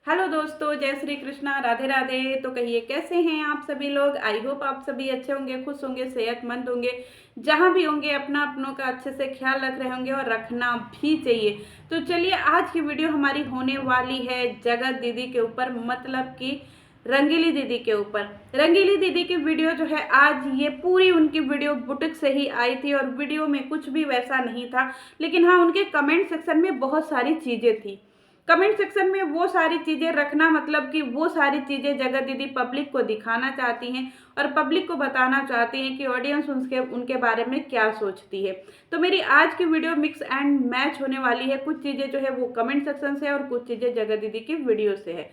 Hello दोस्तों, जय श्री कृष्णा, राधे राधे। तो कहिए कैसे हैं आप सभी लोग। आई होप आप सभी अच्छे होंगे, खुश होंगे, सेहतमंद होंगे। जहां भी होंगे अपना अपनों का अच्छे से ख्याल रख रहे होंगे और रखना भी चाहिए। तो चलिए, आज की वीडियो हमारी होने वाली है जगत दीदी के ऊपर, मतलब कि रंगीली दीदी के ऊपर। रंगीली दीदी की वीडियो जो है, आज ये पूरी उनकी वीडियो बुटीक से ही आई थी और वीडियो में कुछ भी वैसा नहीं था। लेकिन हाँ, उनके कमेंट सेक्शन में बहुत सारी चीज़ें थी। कमेंट सेक्शन में वो सारी चीज़ें रखना, मतलब कि वो सारी चीज़ें जगत दीदी पब्लिक को दिखाना चाहती हैं और पब्लिक को बताना चाहती हैं कि ऑडियंस उनके बारे में क्या सोचती है। तो मेरी आज की वीडियो मिक्स एंड मैच होने वाली है। कुछ चीज़ें जो है वो कमेंट सेक्शन से और कुछ चीज़ें जगत दीदी की वीडियो से है।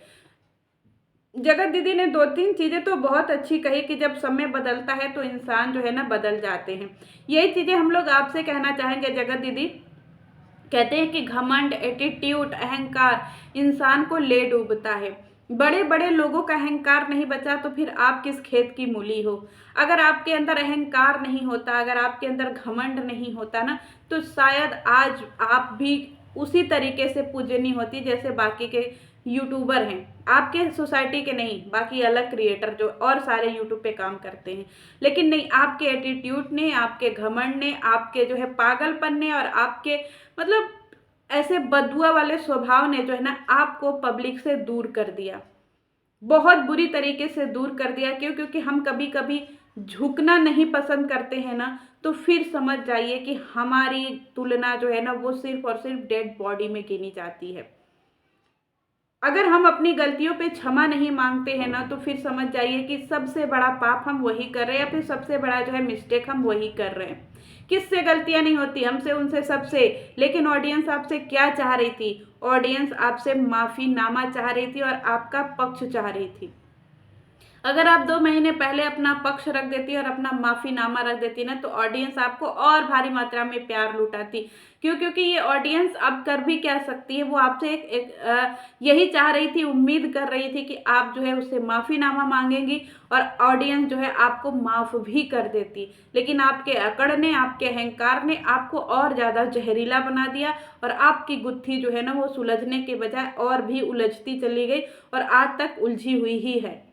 जगत दीदी ने दो तीन चीज़ें तो बहुत अच्छी कही कि जब समय बदलता है तो इंसान जो है ना बदल जाते हैं। यही चीज़ें हम लोग आपसे कहना चाहेंगे। जगत दीदी कहते हैं कि घमंड, एटीट्यूड, अहंकार इंसान को ले डूबता है। बड़े बड़े लोगों का अहंकार नहीं बचा तो फिर आप किस खेत की मूली हो। अगर आपके अंदर अहंकार नहीं होता, अगर आपके अंदर घमंड नहीं होता ना, तो शायद आज आप भी उसी तरीके से पूजनी होती जैसे बाकी के यूट्यूबर हैं। आपके सोसाइटी के नहीं, बाकी अलग क्रिएटर जो और सारे यूट्यूब पे काम करते हैं। लेकिन नहीं, आपके एटीट्यूड ने, आपके घमंड ने, आपके जो है पागलपन ने और आपके मतलब ऐसे बदुआ वाले स्वभाव ने जो है ना आपको पब्लिक से दूर कर दिया। बहुत बुरी तरीके से दूर कर दिया। क्यों? क्योंकि हम कभी कभी झुकना नहीं पसंद करते हैं ना, तो फिर समझ जाइए कि हमारी तुलना जो है ना वो सिर्फ और सिर्फ डेड बॉडी में गिनी जाती है। अगर हम अपनी गलतियों पे क्षमा नहीं मांगते हैं ना, तो फिर समझ जाइए कि सबसे बड़ा पाप हम वही कर रहे हैं या फिर सबसे बड़ा जो है मिस्टेक हम वही कर रहे हैं। किससे गलतियां नहीं होती, हमसे, उनसे, सबसे। लेकिन ऑडियंस आपसे क्या चाह रही थी? ऑडियंस आपसे माफीनामा चाह रही थी और आपका पक्ष चाह रही थी। अगर आप 2 महीने पहले अपना पक्ष रख देती और अपना माफीनामा रख देती ना, तो ऑडियंस आपको और भारी मात्रा में प्यार लुटाती। क्यों? क्योंकि ये ऑडियंस अब कर भी क्या सकती है, वो आपसे यही चाह रही थी, उम्मीद कर रही थी कि आप जो है उससे माफीनामा मांगेंगी और ऑडियंस जो है आपको माफ भी कर देती। लेकिन आपके अकड़ ने, आपके अहंकार ने आपको और ज्यादा जहरीला बना दिया और आपकी गुत्थी जो है ना वो सुलझने के बजाय और भी उलझती चली गई और आज तक उलझी हुई ही है।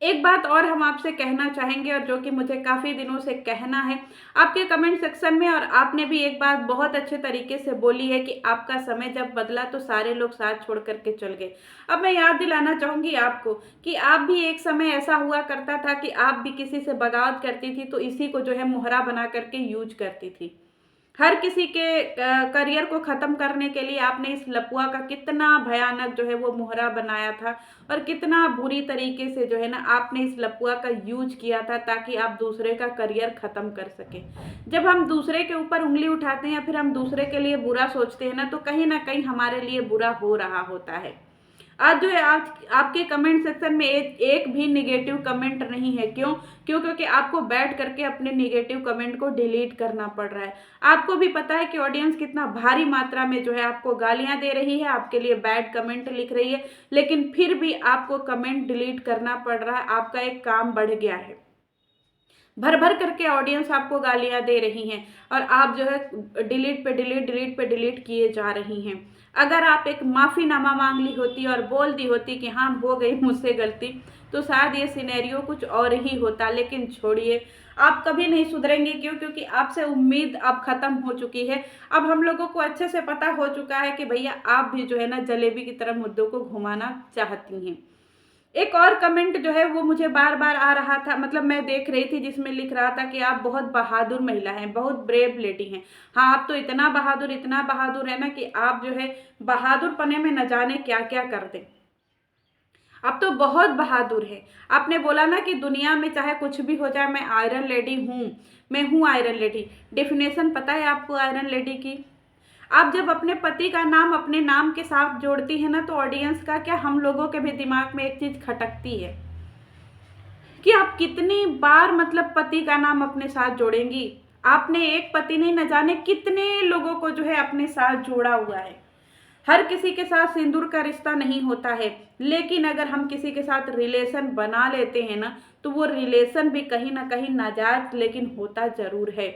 एक बात और हम आपसे कहना चाहेंगे और जो कि मुझे काफ़ी दिनों से कहना है आपके कमेंट सेक्शन में, और आपने भी एक बात बहुत अच्छे तरीके से बोली है कि आपका समय जब बदला तो सारे लोग साथ छोड़ करके चल गए। अब मैं याद दिलाना चाहूँगी आपको कि आप भी एक समय ऐसा हुआ करता था कि आप भी किसी से बगावत करती थी तो इसी को जो है मोहरा बना करके यूज करती थी। हर किसी के करियर को ख़त्म करने के लिए आपने इस लपुआ का कितना भयानक जो है वो मोहरा बनाया था और कितना बुरी तरीके से जो है ना आपने इस लपुआ का यूज किया था ताकि आप दूसरे का करियर ख़त्म कर सके। जब हम दूसरे के ऊपर उंगली उठाते हैं या फिर हम दूसरे के लिए बुरा सोचते हैं ना कहीं हमारे लिए बुरा हो रहा होता है। आज जो है, आज आपके कमेंट सेक्शन में एक भी निगेटिव कमेंट नहीं है। क्यों? क्योंकि आपको बैठ करके अपने निगेटिव कमेंट को डिलीट करना पड़ रहा है। आपको भी पता है कि ऑडियंस कितना भारी मात्रा में जो है आपको गालियां दे रही है, आपके लिए बैड कमेंट लिख रही है, लेकिन फिर भी आपको कमेंट डिलीट करना पड़ रहा है। आपका एक काम बढ़ गया है। भर भर करके ऑडियंस आपको गालियां दे रही हैं और आप जो है डिलीट पे डिलीट, डिलीट पे डिलीट किए जा रही हैं। अगर आप एक माफीनामा मांग ली होती और बोल दी होती कि हाँ हो गई मुझसे गलती, तो शायद ये सिनेरियो कुछ और ही होता। लेकिन छोड़िए, आप कभी नहीं सुधरेंगे। क्यों? क्योंकि आपसे उम्मीद अब खत्म हो चुकी है। अब हम लोगों को अच्छे से पता हो चुका है कि भैया आप भी जो है ना जलेबी की तरह मुद्दों को घुमाना चाहती हैं। एक और कमेंट जो है वो मुझे बार बार आ रहा था, मतलब मैं देख रही थी, जिसमें लिख रहा था कि आप बहुत बहादुर महिला हैं, बहुत ब्रेव लेडी हैं। हाँ, आप तो इतना बहादुर है ना कि आप जो है बहादुर पने में न जाने क्या क्या कर दें। आप तो बहुत बहादुर है। आपने बोला ना कि दुनिया में चाहे कुछ भी हो जाए मैं आयरन लेडी हूँ। मैं हूँ आयरन लेडी। डेफिनेशन पता है आपको आयरन लेडी की? आप जब अपने पति का नाम अपने नाम के साथ जोड़ती है ना, तो ऑडियंस का क्या, हम लोगों के भी दिमाग में एक चीज खटकती है कि आप कितनी बार मतलब पति का नाम अपने साथ जोड़ेंगी। आपने एक पति नहीं, न जाने कितने लोगों को जो है अपने साथ जोड़ा हुआ है। हर किसी के साथ सिंदूर का रिश्ता नहीं होता है, लेकिन अगर हम किसी के साथ रिलेशन बना लेते हैं ना, तो वो रिलेशन भी कहीं ना कहीं नाजायज लेकिन होता जरूर है।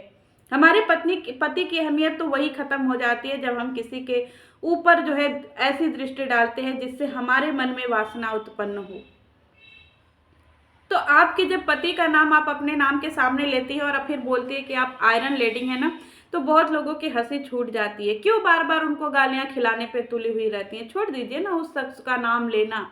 हमारे पति की अहमियत तो वही खत्म हो जाती है जब हम किसी के ऊपर जो है ऐसी दृष्टि डालते हैं जिससे हमारे मन में वासना उत्पन्न हो। तो आपके जब पति का नाम आप अपने नाम के सामने लेती है और फिर बोलती है कि आप आयरन लेडी है ना, तो बहुत लोगों की हंसी छूट जाती है। क्यों बार बार उनको गालियां खिलाने पे तुली हुई रहती हैं? छोड़ दीजिए ना उस शख्स का नाम लेना।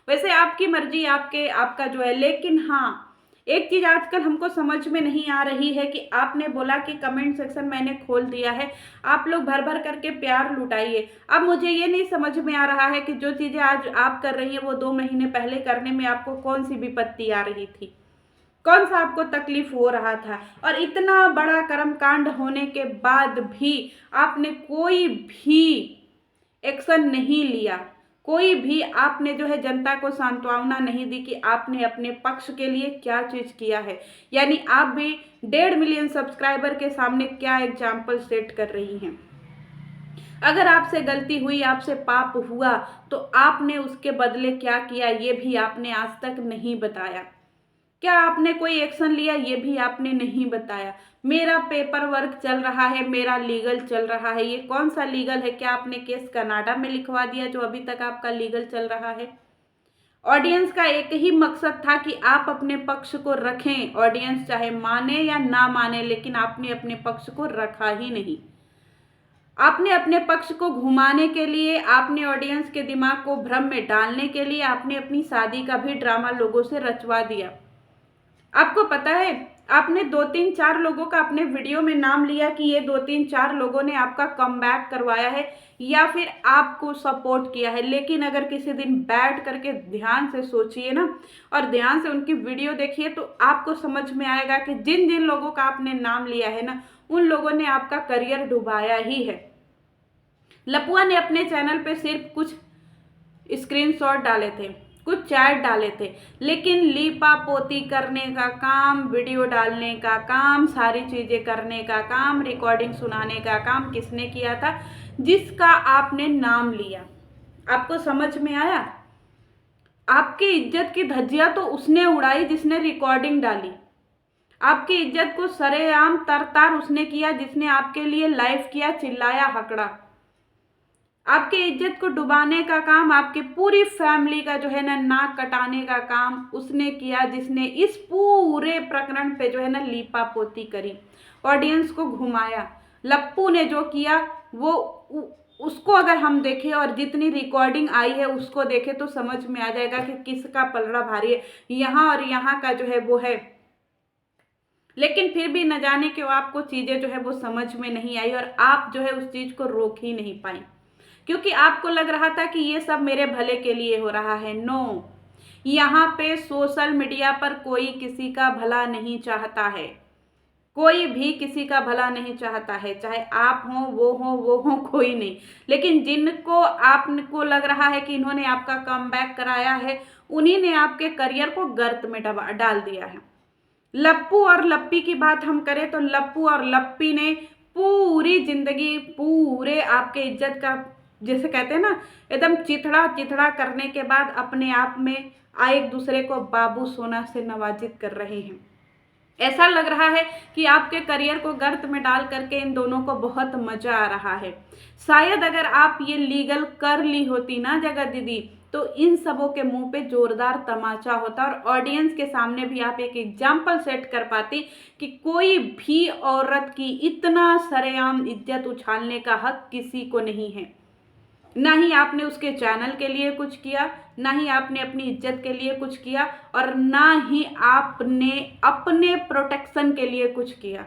वैसे आपकी मर्जी, आपका जो है, लेकिन हाँ, एक चीज आजकल हमको समझ में नहीं आ रही है कि आपने बोला कि कमेंट सेक्शन मैंने खोल दिया है, आप लोग भर भर करके प्यार लुटाइए। अब मुझे ये नहीं समझ में आ रहा है कि जो चीजें आज आप कर रही है वो 2 महीने पहले करने में आपको कौन सी विपत्ति आ रही थी, कौन सा आपको तकलीफ हो रहा था। और इतना बड़ा कर्मकांड होने के बाद भी आपने कोई भी एक्शन नहीं लिया, कोई भी आपने जो है जनता को सांत्वना नहीं दी कि आपने अपने पक्ष के लिए क्या चीज किया है। यानी आप भी 1.5 मिलियन सब्सक्राइबर के सामने क्या एग्जाम्पल सेट कर रही हैं। अगर आपसे गलती हुई, आपसे पाप हुआ, तो आपने उसके बदले क्या किया ये भी आपने आज तक नहीं बताया। क्या आपने कोई एक्शन लिया ये भी आपने नहीं बताया। मेरा पेपर वर्क चल रहा है, मेरा लीगल चल रहा है। ये कौन सा लीगल है? क्या आपने केस कनाडा में लिखवा दिया जो अभी तक आपका लीगल चल रहा है? ऑडियंस का एक ही मकसद था कि आप अपने पक्ष को रखें, ऑडियंस चाहे माने या ना माने, लेकिन आपने अपने पक्ष को रखा ही नहीं। आपने अपने पक्ष को घुमाने के लिए, आपने ऑडियंस के दिमाग को भ्रम में डालने के लिए आपने अपनी शादी का भी ड्रामा लोगों से रचवा दिया। आपको पता है, आपने 2-3-4 लोगों का अपने वीडियो में नाम लिया कि ये 2-3-4 लोगों ने आपका कमबैक करवाया है या फिर आपको सपोर्ट किया है। लेकिन अगर किसी दिन बैठ करके ध्यान से सोचिए ना और ध्यान से उनकी वीडियो देखिए तो आपको समझ में आएगा कि जिन जिन लोगों का आपने नाम लिया है ना, उन लोगों ने आपका करियर डुबाया ही है। लपुआ ने अपने चैनल पे सिर्फ कुछ स्क्रीनशॉट डाले थे, कुछ चैट डाले थे, लेकिन लीपा पोती करने का काम, वीडियो डालने का काम, सारी चीजें करने का काम, रिकॉर्डिंग सुनाने का काम किसने किया था? जिसका आपने नाम लिया। आपको समझ में आया? आपकी इज्जत की धज्जियां तो उसने उड़ाई जिसने रिकॉर्डिंग डाली। आपकी इज्जत को सरेआम तरतार उसने किया जिसने आपके लिए लाइव किया, चिल्लाया, हकड़ा। आपके इज्जत को डुबाने का काम, आपकी पूरी फैमिली का जो है ना नाक कटाने का काम उसने किया जिसने इस पूरे प्रकरण पे जो है ना लीपा पोती करी, ऑडियंस को घुमाया। लप्पू ने जो किया वो उसको अगर हम देखें और जितनी रिकॉर्डिंग आई है उसको देखें तो समझ में आ जाएगा कि किसका पलड़ा भारी है, यहाँ और यहाँ का जो है वो है। लेकिन फिर भी न जाने क्यों आपको चीजें जो है वो समझ में नहीं आई और आप जो है उस चीज को रोक ही नहीं पाई, क्योंकि आपको लग रहा था कि ये सब मेरे भले के लिए हो रहा है। नो, यहाँ पे सोशल मीडिया पर कोई किसी का भला नहीं चाहता है, कोई भी किसी का भला नहीं चाहता है, चाहे आप हो, वो हो, कोई नहीं। लेकिन जिनको आपको लग रहा है कि इन्होंने आपका कमबैक कराया है, उन्हीं ने आपके करियर को गर्त में डाल दिया है। लप्पू और लप्पी की बात हम करें तो लप्पू और लप्पी ने पूरी जिंदगी पूरे आपके इज्जत का, जैसे कहते हैं ना, एकदम चिथड़ा चिथड़ा करने के बाद अपने आप में एक दूसरे को बाबू सोना से नवाजित कर रहे हैं। ऐसा लग रहा है कि आपके करियर को गर्त में डाल करके इन दोनों को बहुत मजा आ रहा है। शायद अगर आप ये लीगल कर ली होती ना जगत दीदी, तो इन सबों के मुंह पे जोरदार तमाचा होता और ऑडियंस के सामने भी आप एक एग्जाम्पल सेट कर पाती कि कोई भी औरत की इतना सरेआम इज्जत उछालने का हक किसी को नहीं है। ना ही आपने उसके चैनल के लिए कुछ किया, ना ही आपने अपनी इज्जत के लिए कुछ किया, और ना ही आपने अपने प्रोटेक्शन के लिए कुछ किया।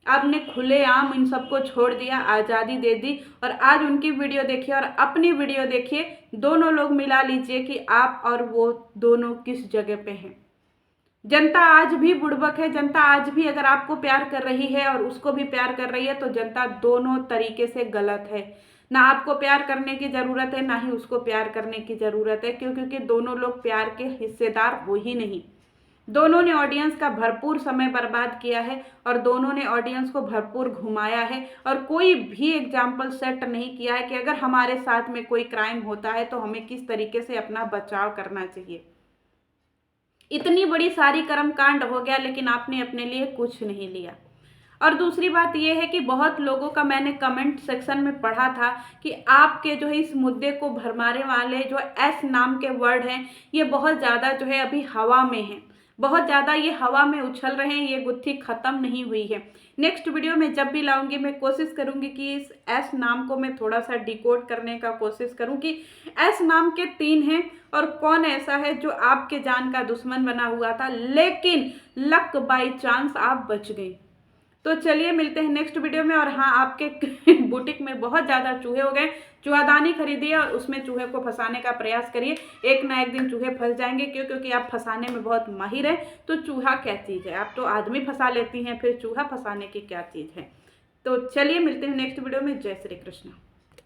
आपने खुलेआम इन सबको छोड़ दिया, आज़ादी दे दी। और आज उनकी वीडियो देखिए और अपनी वीडियो देखिए, दोनों लोग मिला लीजिए कि आप और वो दोनों किस जगह पे हैं। जनता आज भी बुड़बक है। जनता आज भी अगर आपको प्यार कर रही है और उसको भी प्यार कर रही है तो जनता दोनों तरीके से गलत है। ना आपको प्यार करने की ज़रूरत है, ना ही उसको प्यार करने की ज़रूरत है, क्योंकि दोनों लोग प्यार के हिस्सेदार हो ही नहीं। दोनों ने ऑडियंस का भरपूर समय बर्बाद किया है और दोनों ने ऑडियंस को भरपूर घुमाया है और कोई भी एग्जाम्पल सेट नहीं किया है कि अगर हमारे साथ में कोई क्राइम होता है तो हमें किस तरीके से अपना बचाव करना चाहिए। इतनी बड़ी सारी कर्मकांड हो गया लेकिन आपने अपने लिए कुछ नहीं लिया। और दूसरी बात ये है कि बहुत लोगों का मैंने कमेंट सेक्शन में पढ़ा था कि आपके जो है इस मुद्दे को भरमाने वाले जो एस नाम के वर्ड हैं ये बहुत ज़्यादा जो है अभी हवा में है, बहुत ज़्यादा ये हवा में उछल रहे हैं, ये गुत्थी ख़त्म नहीं हुई है। नेक्स्ट वीडियो में जब भी लाऊंगी मैं कोशिश करूंगी कि इस एस नाम को मैं थोड़ा सा डिकोड करने का कोशिश करूं कि एस नाम के 3 हैं और कौन ऐसा है जो आपके जान का दुश्मन बना हुआ था, लेकिन लक बाई चांस आप बच गई। तो चलिए मिलते हैं नेक्स्ट वीडियो में। और हाँ, आपके बुटीक में बहुत ज़्यादा चूहे हो गए, चूहादानी खरीदिए और उसमें चूहे को फंसाने का प्रयास करिए। एक ना एक दिन चूहे फंस जाएंगे, क्योंकि आप फंसाने में बहुत माहिर हैं। तो चूहा क्या चीज़ है, आप तो आदमी फंसा लेती हैं, फिर चूहा फंसाने की क्या चीज़ है। तो चलिए मिलते हैं नेक्स्ट वीडियो में। जय श्री कृष्ण।